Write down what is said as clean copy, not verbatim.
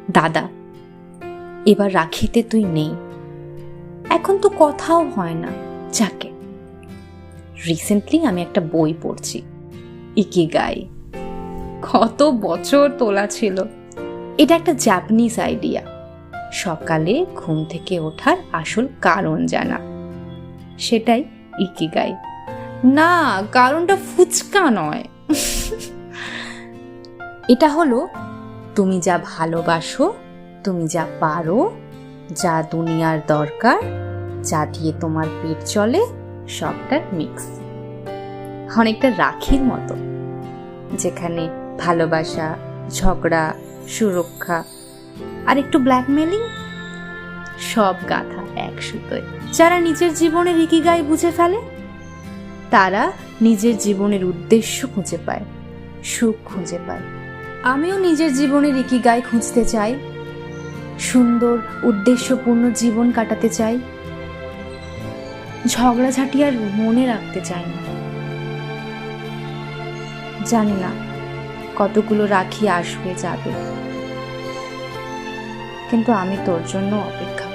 দাদা, এবার রাখিতে তুই নেই, এখন তো কথাও হয় না। যাকে রিসেন্টলি আমি একটা বই পড়ছি, ইকিগাই। কত বছর তোলা ছিল। এটা একটা জাপানিজ আইডিয়া, সকালে ঘুম থেকে ওঠার আসল কারণ জানা, সেটাই ইকিগাই। না, কারণটা ফুচকা নয়। এটা হলো তুমি যা ভালোবাসো, তুমি যা পারো, যা দুনিয়ার দরকার, যা দিয়ে তোমার পেট চলে, সবটার মিক্স। অনেকটা রাখির মতো, যেখানে ভালোবাসা, ঝগড়া, সুরক্ষা আর একটু ব্ল্যাকমেলিং সব গাথা এক সুতোয়। যারা নিজের জীবনের ইকিগাই বুঝে ফেলে, তারা নিজের জীবনের উদ্দেশ্য খুঁজে পায়, সুখ খুঁজে পায়। আমিও নিজের জীবনের ইকিগাই খুঁজতে চাই, সুন্দর উদ্দেশ্যপূর্ণ জীবন কাটাতে চাই, ঝগড়াঝাটি আর মনে রাখতে চাই না। জানি না কতগুলো রাখি আসবে যাবে, কিন্তু আমি তোর জন্য অপেক্ষা